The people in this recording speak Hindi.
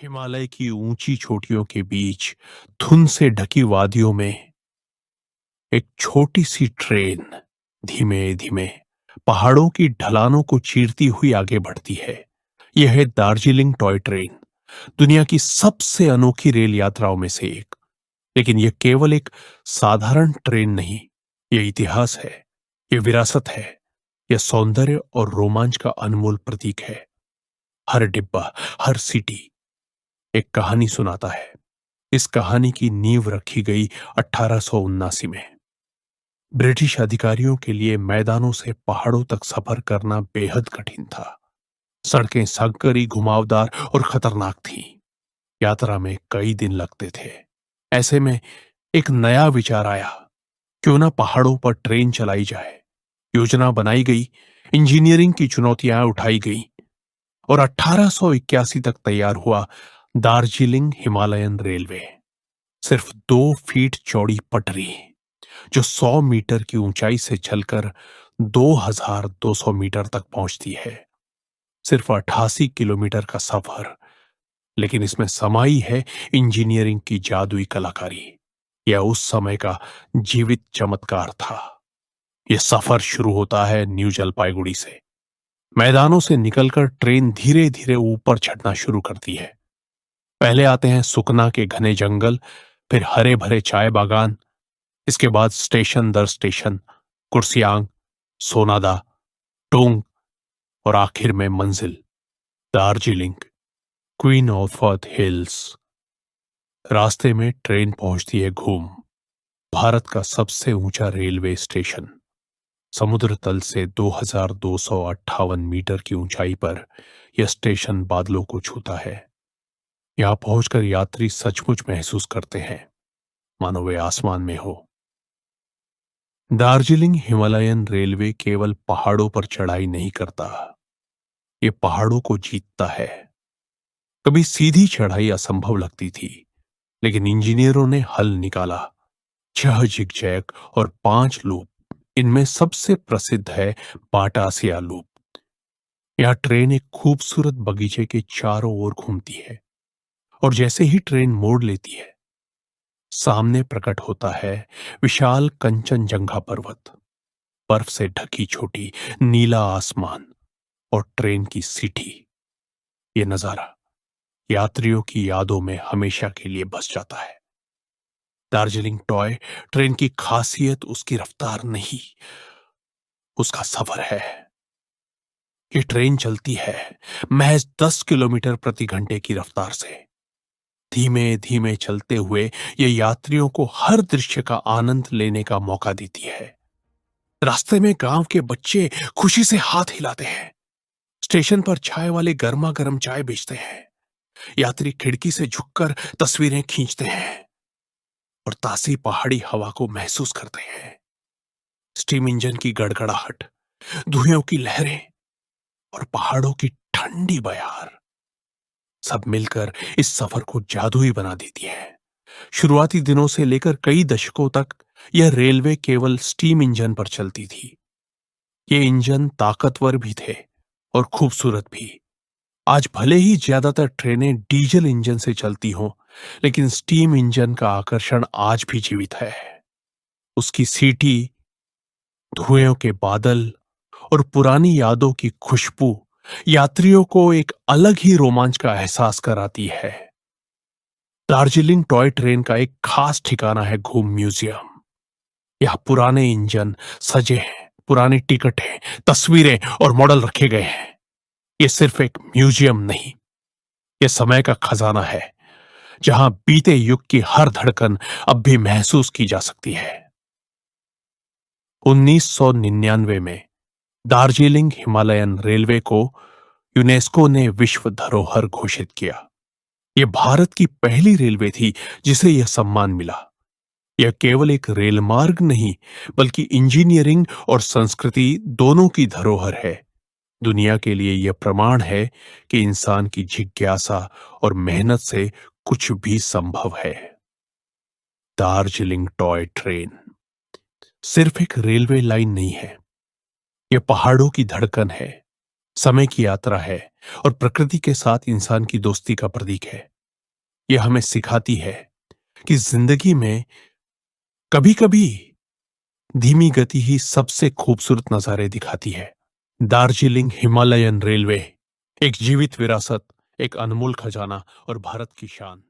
हिमालय की ऊंची चोटियों के बीच धुंध से ढकी वादियों में एक छोटी सी ट्रेन धीमे धीमे पहाड़ों की ढलानों को चीरती हुई आगे बढ़ती है। यह है दार्जिलिंग टॉय ट्रेन, दुनिया की सबसे अनोखी रेल यात्राओं में से एक। लेकिन यह केवल एक साधारण ट्रेन नहीं, यह इतिहास है, यह विरासत है, यह सौंदर्य और रोमांच का अनमोल प्रतीक है। हर डिब्बा, हर सीटी एक कहानी सुनाता है। इस कहानी की नींव रखी गई 1879 में। ब्रिटिश अधिकारियों के लिए मैदानों से पहाड़ों तक सफर करना बेहद कठिन था। सड़कें संकरी, घुमावदार और खतरनाक थीं। यात्रा में कई दिन लगते थे। ऐसे में एक नया विचार आया, क्यों ना पहाड़ों पर ट्रेन चलाई जाए। योजना बनाई गई, इंजीनियरिंग की चुनौतियां उठाई गई और 1881 तक तैयार हुआ दार्जिलिंग हिमालयन रेलवे। सिर्फ 2 फीट चौड़ी पटरी जो 100 मीटर की ऊंचाई से चलकर 2200 मीटर तक पहुंचती है। सिर्फ 88 किलोमीटर का सफर, लेकिन इसमें समाई है इंजीनियरिंग की जादुई कलाकारी। यह उस समय का जीवित चमत्कार था। यह सफर शुरू होता है न्यू जलपाईगुड़ी से। मैदानों से निकलकर ट्रेन धीरे धीरे ऊपर चढ़ना शुरू करती है। पहले आते हैं सुकना के घने जंगल, फिर हरे भरे चाय बागान। इसके बाद स्टेशन दर स्टेशन, कुर्सियांग, सोनादा, टोंग और आखिर में मंजिल Darjeeling, queen of earth hills. रास्ते में ट्रेन पहुंचती है घूम, भारत का सबसे ऊंचा रेलवे स्टेशन। समुद्र तल से 2258 मीटर की ऊंचाई पर यह स्टेशन बादलों को छूता है। यहां पहुंचकर यात्री सचमुच महसूस करते हैं मानो वे आसमान में हो। दार्जिलिंग हिमालयन रेलवे केवल पहाड़ों पर चढ़ाई नहीं करता, ये पहाड़ों को जीतता है। कभी सीधी चढ़ाई असंभव लगती थी, लेकिन इंजीनियरों ने हल निकाला। 6 जिगजैग और 5 लूप। इनमें सबसे प्रसिद्ध है पाटासिया लूप। यह ट्रेन एक खूबसूरत बगीचे के चारों ओर घूमती है और जैसे ही ट्रेन मोड़ लेती है, सामने प्रकट होता है विशाल कंचनजंगा पर्वत, बर्फ से ढकी छोटी नीला आसमान और ट्रेन की सीटी। यह नजारा यात्रियों की यादों में हमेशा के लिए बस जाता है। दार्जिलिंग टॉय ट्रेन की खासियत उसकी रफ्तार नहीं, उसका सफर है। ये ट्रेन चलती है महज 10 किलोमीटर प्रति घंटे की रफ्तार से। धीमे धीमे चलते हुए ये यात्रियों को हर दृश्य का आनंद लेने का मौका देती है। रास्ते में गांव के बच्चे खुशी से हाथ हिलाते हैं। स्टेशन पर चाय वाले गर्मा गर्म चाय बेचते हैं। यात्री खिड़की से झुककर तस्वीरें खींचते हैं और तासी पहाड़ी हवा को महसूस करते हैं। स्टीम इंजन की गड़गड़ाहट, धुएं की लहरें और पहाड़ों की ठंडी बयार सब मिलकर इस सफर को जादुई बना देती है। शुरुआती दिनों से लेकर कई दशकों तक यह रेलवे केवल स्टीम इंजन पर चलती थी। ये इंजन ताकतवर भी थे और खूबसूरत भी। आज भले ही ज्यादातर ट्रेनें डीजल इंजन से चलती हों, लेकिन स्टीम इंजन का आकर्षण आज भी जीवित है। उसकी सीटी, धुएं के बादल और पुरानी यादों की खुशबू यात्रियों को एक अलग ही रोमांच का एहसास कराती है। दार्जिलिंग टॉय ट्रेन का एक खास ठिकाना है घूम म्यूजियम। यहां पुराने इंजन सजे हैं, पुरानी टिकटें, तस्वीरें और मॉडल रखे गए हैं। यह सिर्फ एक म्यूजियम नहीं, यह समय का खजाना है, जहां बीते युग की हर धड़कन अब भी महसूस की जा सकती है। 1999 में दार्जिलिंग हिमालयन रेलवे को यूनेस्को ने विश्व धरोहर घोषित किया। यह भारत की पहली रेलवे थी जिसे यह सम्मान मिला। यह केवल एक रेल मार्ग नहीं, बल्कि इंजीनियरिंग और संस्कृति दोनों की धरोहर है। दुनिया के लिए यह प्रमाण है कि इंसान की जिज्ञासा और मेहनत से कुछ भी संभव है। दार्जिलिंग टॉय ट्रेन सिर्फ एक रेलवे लाइन नहीं है, यह पहाड़ों की धड़कन है, समय की यात्रा है और प्रकृति के साथ इंसान की दोस्ती का प्रतीक है। ये हमें सिखाती है कि जिंदगी में कभी कभी धीमी गति ही सबसे खूबसूरत नजारे दिखाती है। दार्जिलिंग हिमालयन रेलवे, एक जीवित विरासत, एक अनमोल खजाना और भारत की शान।